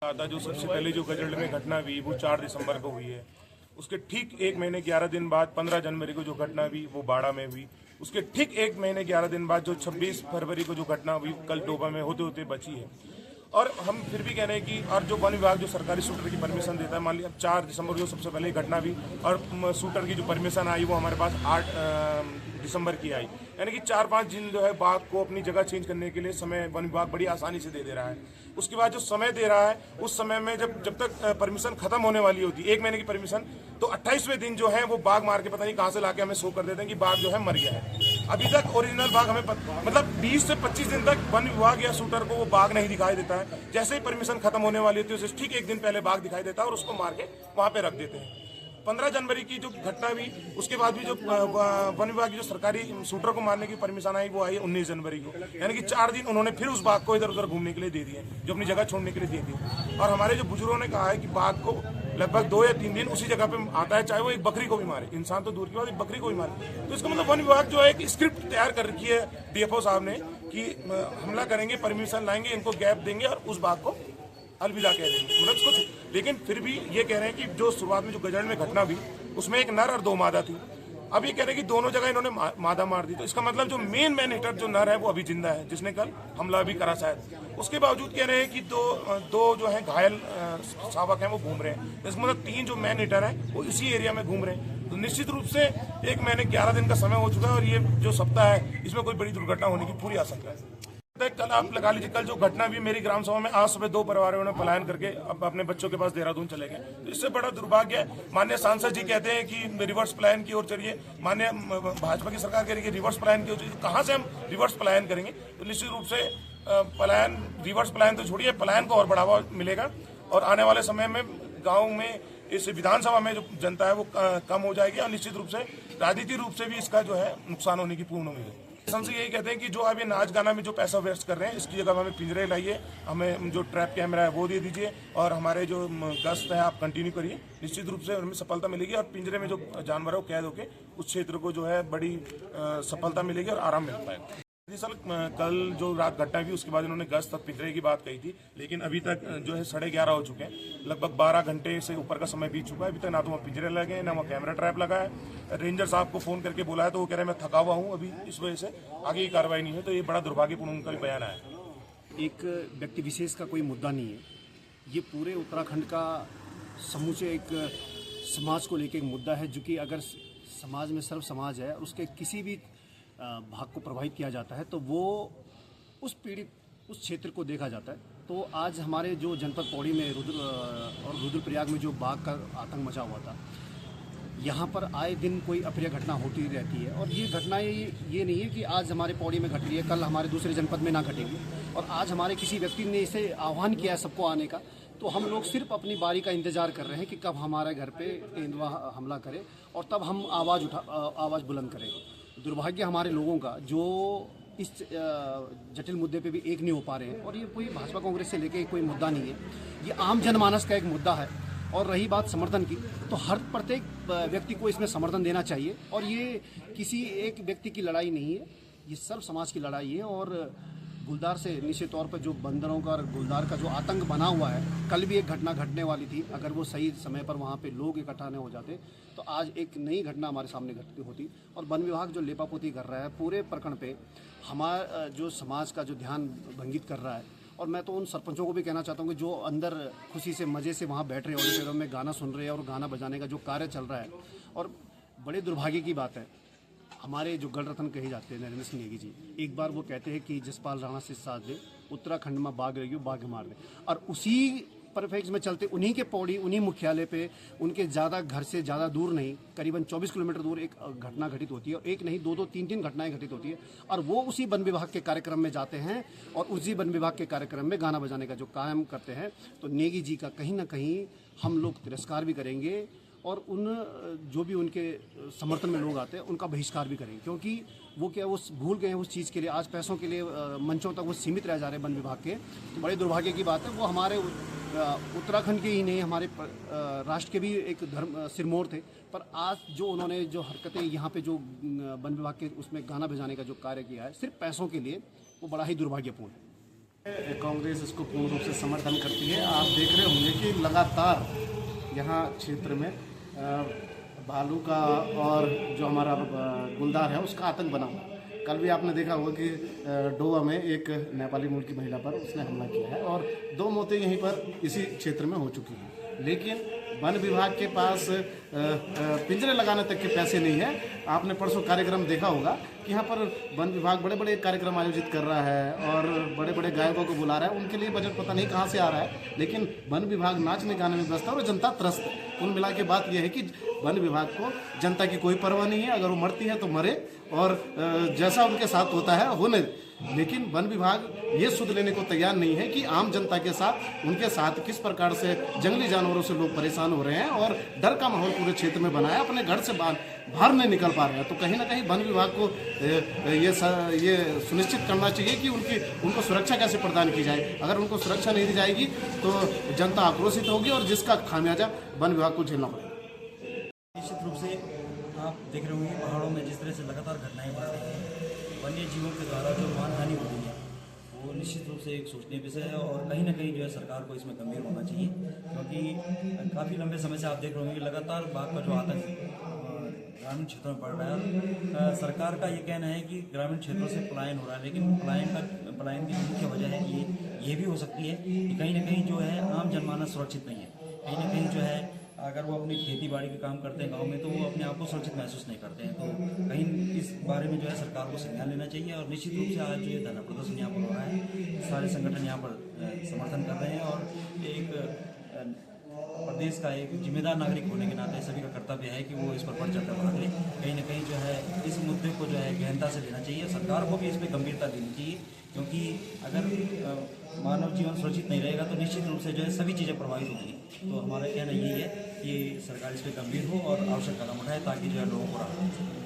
आता जो सबसे पहले जो गजल में घटना हुई वो 4 दिसंबर को हुई है। उसके ठीक 1 महीने 11 दिन बाद 15 जनवरी को जो घटना हुई वो बाड़ा में हुई। उसके ठीक 1 महीने 11 दिन बाद जो 26 फरवरी को जो घटना हुई कल डोबा में होते होते बची है। और हम फिर भी कह रहे हैं कि और जो वन विभाग जो सरकारी शूटर की परमिशन देता है, मान लिया 4 दिसंबर जो सबसे पहले घटना हुई और शूटर की जो परमिशन आई वो हमारे पास 8 दिसंबर की आई, यानी कि 4-5 दिन जो है बाघ को अपनी जगह चेंज करने के लिए समय वन विभाग बड़ी आसानी से दे रहा है। उसके बाद जो समय दे रहा है उस समय में जब तक परमिशन खत्म होने वाली होती है 1 महीने की परमिशन, तो 28वें दिन जो है वो बाघ मार के पता नहीं कहाँ से लाके हमें शो कर देते हैं कि बाघ जो है मर गया है। अभी तक ओरिजिनल बाघ हमें मतलब 20 से 25 दिन तक वन विभाग या शूटर को वो बाघ नहीं दिखाई देता है। जैसे ही परमिशन खत्म होने वाली होती है उससे ठीक 1 दिन पहले बाघ दिखाई देता है और उसको मार के वहां पे रख देते हैं। 15 जनवरी की जो घटना हुई उसके बाद भी जो वन विभाग की जो सरकारी शूटर को मारने की परमिशन आई वो आई 19 जनवरी को, यानी कि 4 दिन उन्होंने फिर उस बाघ को इधर उधर घूमने के लिए दे दिए, जो अपनी जगह छोड़ने के लिए दे दिए। और हमारे जो बुजुर्गों ने कहा है कि बाघ को लगभग 2 या 3 दिन उसी जगह पे आता है, चाहे वो एक बकरी को भी मारे, इंसान तो दूर की बात एक बकरी को भी मारे। तो इसका मतलब वन विभाग जो है एक स्क्रिप्ट तैयार कर रखी है डीएफओ साहब ने कि हमला करेंगे, परमिशन लाएंगे, इनको गैप देंगे और उस बाघ को अलविदा कह देंगे, मतलब कुछ। लेकिन फिर भी ये कह रहे हैं कि जो शुरुआत में जो गजल में घटना हुई उसमें एक नर और 2 मादा थी। अब ये कह रहे हैं कि दोनों जगह इन्होंने मादा मार दी, तो इसका मतलब जो मेन मैन हिटर जो नर है वो अभी जिंदा है, जिसने कल हमला भी करा शायद। उसके बावजूद कह रहे हैं कि दो जो है घायल शावक हैं वो घूम रहे हैं। इसका मतलब 3 जो मैन हिटर हैं वो इसी एरिया में घूम रहे हैं। तो निश्चित रूप से 1 महीने 11 दिन का समय हो चुका है और ये जो सप्ताह है इसमें कोई बड़ी दुर्घटना होने की पूरी आशंका है। कल आप लगा लीजिए, कल जो घटना भी मेरी ग्राम सभा में, आज सुबह 2 परिवारों ने पलायन करके अब अपने बच्चों के पास देहरादून चले गए। तो इससे बड़ा दुर्भाग्य है। माननीय सांसद जी कहते हैं कि रिवर्स पलायन की ओर चलिए, माननीय भाजपा की सरकार कह रही है कि रिवर्स पलायन की ओर चलिए। कहाँ से हम रिवर्स पलायन करेंगे? तो निश्चित रूप से पलायन, रिवर्स पलायन तो छोड़िए, पलायन को और बढ़ावा मिलेगा और आने वाले समय में गाँव में इस विधानसभा में जो जनता है वो कम हो जाएगी और निश्चित रूप से राजनीतिक रूप से भी इसका जो है नुकसान होने की पूर्ण उम्मीद है। सबसे यही कहते हैं कि जो अभी नाच गाना में जो पैसा वेस्ट कर रहे हैं इसकी जगह हमें पिंजरे लाइए, हमें जो ट्रैप कैमरा है वो दे दीजिए और हमारे जो गश्त है आप कंटिन्यू करिए, निश्चित रूप से हमें सफलता मिलेगी और पिंजरे में जो जानवर है वो कैद होकर उस क्षेत्र को जो है बड़ी सफलता मिलेगी और आराम मिल पाएगा। सर कल जो रात घटना हुई उसके बाद इन्होंने गश्त और पिंजरे की बात कही थी, लेकिन अभी तक जो है 11:30 हो चुके हैं, लगभग 12 घंटे से ऊपर का समय बीत चुका है। अभी तक ना तो वहाँ पिंजरे लगे ना वहाँ कैमरा ट्रैप लगा है। रेंजर साहब को फोन करके बोला है तो वो कह रहे हैं मैं थका हुआ हूँ अभी, इस वजह से आगे की कार्रवाई नहीं है। तो ये बड़ा दुर्भाग्यपूर्ण उनका भी बयान आया है। एक व्यक्ति विशेष का कोई मुद्दा नहीं है, ये पूरे उत्तराखंड का समूचे एक समाज को लेकर एक मुद्दा है, जो कि अगर समाज में सर्व समाज है उसके किसी भी भाग को प्रभावित किया जाता है तो वो उस पीड़ित उस क्षेत्र को देखा जाता है। तो आज हमारे जो जनपद पौड़ी में रुद्रप्रयाग में जो बाघ का आतंक मचा हुआ था, यहाँ पर आए दिन कोई अप्रिय घटना होती रहती है और ये घटनाएं ये नहीं है कि आज हमारे पौड़ी में घट रही है कल हमारे दूसरे जनपद में ना घटेगी। और आज हमारे किसी व्यक्ति ने इसे आह्वान किया है सबको आने का, तो हम लोग सिर्फ अपनी बारी का इंतजार कर रहे हैं कि कब हमारे घर पे तेंदुआ हमला करे और तब हम आवाज़ बुलंद करें। दुर्भाग्य हमारे लोगों का जो इस जटिल मुद्दे पे भी एक नहीं हो पा रहे हैं। और ये कोई भाजपा कांग्रेस से लेके कोई मुद्दा नहीं है, ये आम जनमानस का एक मुद्दा है। और रही बात समर्थन की, तो हर प्रत्येक व्यक्ति को इसमें समर्थन देना चाहिए और ये किसी एक व्यक्ति की लड़ाई नहीं है, ये सर्व समाज की लड़ाई है। और गुलदार से निश्चित तौर पर जो बंदरों का और गुलदार का जो आतंक बना हुआ है, कल भी एक घटना घटने वाली थी, अगर वो सही समय पर वहाँ पे लोग इकट्ठा नहीं हो जाते तो आज एक नई घटना हमारे सामने घटती होती। और वन विभाग जो लेपापोती कर रहा है पूरे प्रखंड पे, हमारा जो समाज का जो ध्यान भंगित कर रहा है। और मैं तो उन सरपंचों को भी कहना चाहता हूँ कि जो अंदर खुशी से मज़े से वहाँ बैठ रहे हैं, ऑडिटोरियम में गाना सुन रहे हैं और गाना बजाने का जो कार्य चल रहा है। और बड़े दुर्भाग्य की बात है, हमारे जो गढ़ रत्न कहे जाते हैं नरेंद्र सिंह नेगी जी, एक बार वो कहते हैं कि जसपाल राणा से साथ दे, उत्तराखंड में बाघ रही बाघ मार दे। और उसी परफेक्ट में चलते उन्हीं के पौड़ी, उन्हीं मुख्यालय पे, उनके ज़्यादा घर से ज़्यादा दूर नहीं, करीबन 24 किलोमीटर दूर एक घटना घटित होती है। और एक नहीं 2-2 3-3 घटनाएं घटित होती है और वो उसी वन विभाग के कार्यक्रम में जाते हैं और उसी वन विभाग के कार्यक्रम में गाना बजाने का जो काम करते हैं। तो नेगी जी का कहीं ना कहीं हम लोग तिरस्कार भी करेंगे और उन जो भी उनके समर्थन में लोग आते हैं उनका बहिष्कार भी करेंगे, क्योंकि वो क्या वो भूल गए हैं उस चीज़ के लिए, आज पैसों के लिए मंचों तक वो सीमित रह जा रहे हैं वन विभाग के। तो बड़े दुर्भाग्य की बात है। वो हमारे उत्तराखंड के ही नहीं, हमारे राष्ट्र के भी एक धर्म सिरमौर थे, पर आज जो उन्होंने जो हरकतें यहाँ पे जो वन विभाग के उसमें गाना बजाने का जो कार्य किया है सिर्फ पैसों के लिए, वो बड़ा ही दुर्भाग्यपूर्ण है। कांग्रेस इसको पूर्ण रूप से समर्थन करती है। आप देख रहे होंगे कि लगातार यहाँ क्षेत्र में भालू का और जो हमारा गुलदार है उसका आतंक बना हुआ है। कल भी आपने देखा होगा कि डोवा में एक नेपाली मूल की महिला पर उसने हमला किया है और 2 मौतें यहीं पर इसी क्षेत्र में हो चुकी हैं। लेकिन वन विभाग के पास पिंजरे लगाने तक के पैसे नहीं है। आपने परसों कार्यक्रम देखा होगा कि यहाँ पर वन विभाग बड़े बड़े कार्यक्रम आयोजित कर रहा है और बड़े बड़े गायकों को बुला रहा है। उनके लिए बजट पता नहीं कहाँ से आ रहा है, लेकिन वन विभाग नाचने गाने में व्यस्त है और जनता त्रस्त है। कुल मिला के बात यह है कि वन विभाग को जनता की कोई परवाह नहीं है। अगर वो मरती है तो मरे और जैसा उनके साथ होता है होने। लेकिन वन विभाग ये सुध लेने को तैयार नहीं है कि आम जनता के साथ उनके साथ किस प्रकार से जंगली जानवरों से लोग परेशान हो रहे हैं और डर का माहौल पूरे क्षेत्र में बना है। अपने घर से बाहर नहीं निकल पा रहे हैं। तो कहीं ना कहीं वन विभाग को ये सुनिश्चित करना चाहिए कि उनको सुरक्षा कैसे प्रदान की जाए। अगर उनको सुरक्षा नहीं दी जाएगी तो जनता आक्रोशित होगी और जिसका खामियाजा वन विभाग को झेलना पड़ेगा। निश्चित रूप से आप देख रहे होंगे पहाड़ों में जिस तरह से लगातार घटनाएं बढ़ रही हैं, वन्य जीवों के द्वारा जो मानहानि हो रही है वो निश्चित रूप से एक सोचनीय विषय है और कहीं ना कहीं जो है सरकार को इसमें गंभीर होना चाहिए। क्योंकि काफ़ी लंबे समय से आप देख रहे होंगे कि लगातार बाघ का जो आतंक ग्रामीण क्षेत्रों में बढ़ रहा है। सरकार का ये कहना है कि ग्रामीण क्षेत्रों से पलायन हो रहा है, लेकिन पलायन की मुख्य वजह है ये भी हो सकती है कि कहीं ना कहीं जो है आम जनमानस सुरक्षित नहीं है। कहीं ना कहीं जो है अगर वो अपनी खेती बाड़ी के काम करते हैं गांव में तो वो अपने आप को सुरक्षित महसूस नहीं करते हैं। तो कहीं इस बारे में जो है सरकार को संज्ञान लेना चाहिए और निश्चित रूप से आज जो ये धरना प्रदर्शन यहाँ पर हो रहा है, सारे संगठन यहाँ पर समर्थन कर रहे हैं और एक प्रदेश का एक जिम्मेदार नागरिक होने के नाते सभी का कर्तव्य है कि वो इस पर बढ़ चढ़कर भाग ले। कहीं ना कहीं जो है इस मुद्दे को जो है गहनता से लेना चाहिए, सरकार को भी इस पर गंभीरता देनी चाहिए। क्योंकि अगर मानव जीवन सुरक्षित नहीं रहेगा तो निश्चित रूप से जो है सभी चीज़ें प्रभावित होंगी। तो हमारा कहना यही है कि सरकार इस पर गंभीर हो और आवश्यक कदम उठाए ताकि जो है लोगों को राहत मिल सके।